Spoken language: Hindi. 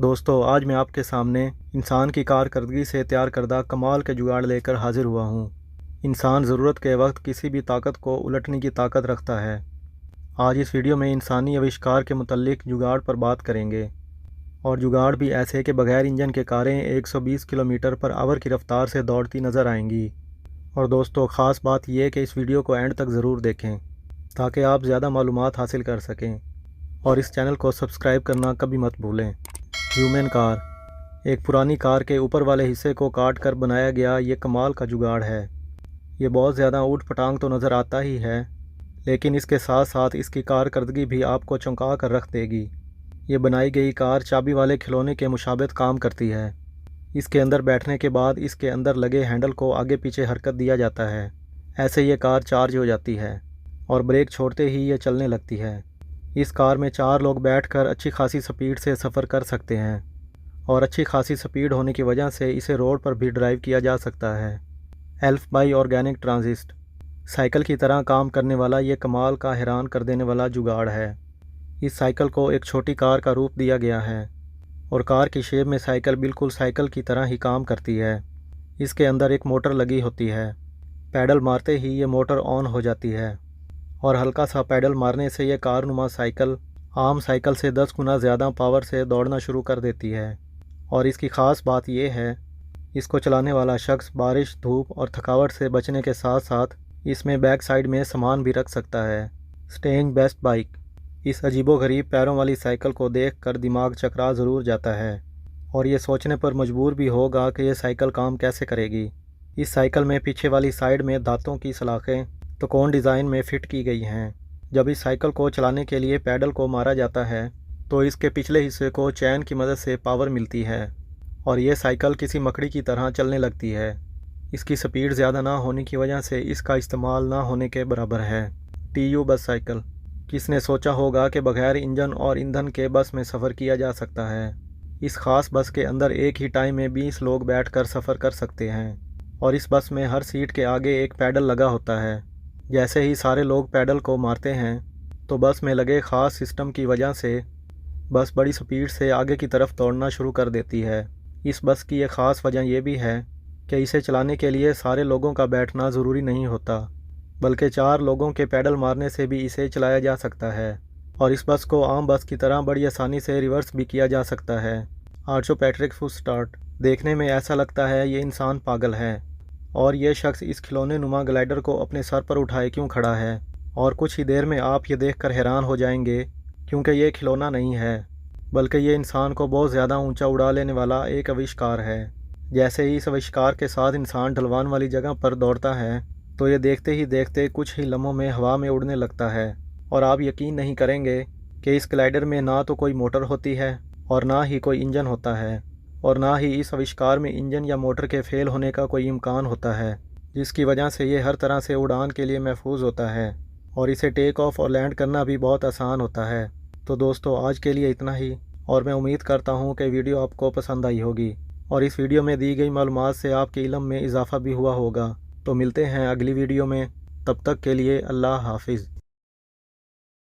दोस्तों, आज मैं आपके सामने इंसान की कारकर्दगी से तैयार करदा कमाल के जुगाड़ लेकर हाजिर हुआ हूँ। इंसान ज़रूरत के वक्त किसी भी ताकत को उलटने की ताकत रखता है। आज इस वीडियो में इंसानी आविष्कार के मुतल्लिक जुगाड़ पर बात करेंगे। और जुगाड़ भी ऐसे कि बगैर इंजन के कारें 120 किलोमीटर पर आवर की रफ्तार से दौड़ती नज़र आएंगी। और दोस्तों, ख़ास बात यह कि इस वीडियो को एंड तक ज़रूर देखें ताकि आप ज़्यादा मालूमात हासिल कर सकें। और इस चैनल को सब्सक्राइब करना कभी मत भूलें। Human car. एक पुरानी कार के ऊपर वाले हिस्से को काट कर बनाया गया ये कमाल का जुगाड़ है। ये बहुत ज़्यादा ऊट पटांग तो नज़र आता ही है, लेकिन इसके साथ साथ इसकी कारकर्दगी भी आपको चौंका कर रख देगी। ये बनाई गई कार चाबी वाले खिलौने के मुशाबित काम करती है। इसके अंदर बैठने के बाद इसके अंदर लगे हैंडल को आगे पीछे हरकत दिया जाता है। ऐसे ये कार चार्ज हो जाती है और ब्रेक छोड़ते ही ये चलने लगती है। इस कार में 4 लोग बैठकर अच्छी खासी स्पीड से सफ़र कर सकते हैं और अच्छी खासी स्पीड होने की वजह से इसे रोड पर भी ड्राइव किया जा सकता है। एल्फ बाई ऑर्गेनिक ट्रांजिस्ट। साइकिल की तरह काम करने वाला ये कमाल का हैरान कर देने वाला जुगाड़ है। इस साइकिल को एक छोटी कार का रूप दिया गया है और कार की शेप में साइकिल बिल्कुल साइकिल की तरह ही काम करती है। इसके अंदर एक मोटर लगी होती है। पैडल मारते ही ये मोटर ऑन हो जाती है और हल्का सा पैडल मारने से ये कारनुमा साइकिल आम साइकिल से 10 गुना ज़्यादा पावर से दौड़ना शुरू कर देती है। और इसकी ख़ास बात यह है, इसको चलाने वाला शख्स बारिश, धूप और थकावट से बचने के साथ साथ इसमें बैक साइड में सामान भी रख सकता है। Staying best bike. इस अजीबोगरीब पैरों वाली साइकिल को देख कर दिमाग चकरा ज़रूर जाता है और ये सोचने पर मजबूर भी होगा कि यह साइकिल काम कैसे करेगी। इस साइकिल में पीछे वाली साइड में दांतों की सलाखें त्रिकोण डिज़ाइन में फ़िट की गई हैं। जब इस साइकिल को चलाने के लिए पैडल को मारा जाता है तो इसके पिछले हिस्से को चैन की मदद से पावर मिलती है और ये साइकिल किसी मकड़ी की तरह चलने लगती है। इसकी स्पीड ज़्यादा ना होने की वजह से इसका इस्तेमाल ना होने के बराबर है। TU बस साइकिल। किसने सोचा होगा कि बगैर इंजन और ईंधन के बस में सफ़र किया जा सकता है। इस ख़ास बस के अंदर एक ही टाइम में 20 लोग बैठकर सफ़र कर सकते हैं और इस बस में हर सीट के आगे एक पैडल लगा होता है। जैसे ही सारे लोग पैडल को मारते हैं तो बस में लगे ख़ास सिस्टम की वजह से बस बड़ी स्पीड से आगे की तरफ दौड़ना शुरू कर देती है। इस बस की एक ख़ास वजह यह भी है कि इसे चलाने के लिए सारे लोगों का बैठना ज़रूरी नहीं होता, बल्कि 4 लोगों के पैडल मारने से भी इसे चलाया जा सकता है। और इस बस को आम बस की तरह बड़ी आसानी से रिवर्स भी किया जा सकता है। आर्थोपैट्रिक फुट स्टार्ट। देखने में ऐसा लगता है ये इंसान पागल है और ये शख्स इस खिलौने नुमा ग्लाइडर को अपने सर पर उठाए क्यों खड़ा है। और कुछ ही देर में आप ये देखकर हैरान हो जाएंगे, क्योंकि ये खिलौना नहीं है, बल्कि ये इंसान को बहुत ज़्यादा ऊंचा उड़ा लेने वाला एक आविष्कार है। जैसे ही इस आविष्कार के साथ इंसान ढलवान वाली जगह पर दौड़ता है तो ये देखते ही देखते कुछ ही लम्हों में हवा में उड़ने लगता है। और आप यकीन नहीं करेंगे कि इस ग्लाइडर में ना तो कोई मोटर होती है और ना ही कोई इंजन होता है और ना ही इस आविष्कार में इंजन या मोटर के फेल होने का कोई इम्कान होता है, जिसकी वजह से ये हर तरह से उड़ान के लिए महफूज होता है और इसे टेक ऑफ और लैंड करना भी बहुत आसान होता है। तो दोस्तों, आज के लिए इतना ही और मैं उम्मीद करता हूँ कि वीडियो आपको पसंद आई होगी और इस वीडियो में दी गई मालूमात से आपके इल्म में इजाफ़ा भी हुआ होगा। तो मिलते हैं अगली वीडियो में, तब तक के लिए अल्लाह हाफिज़।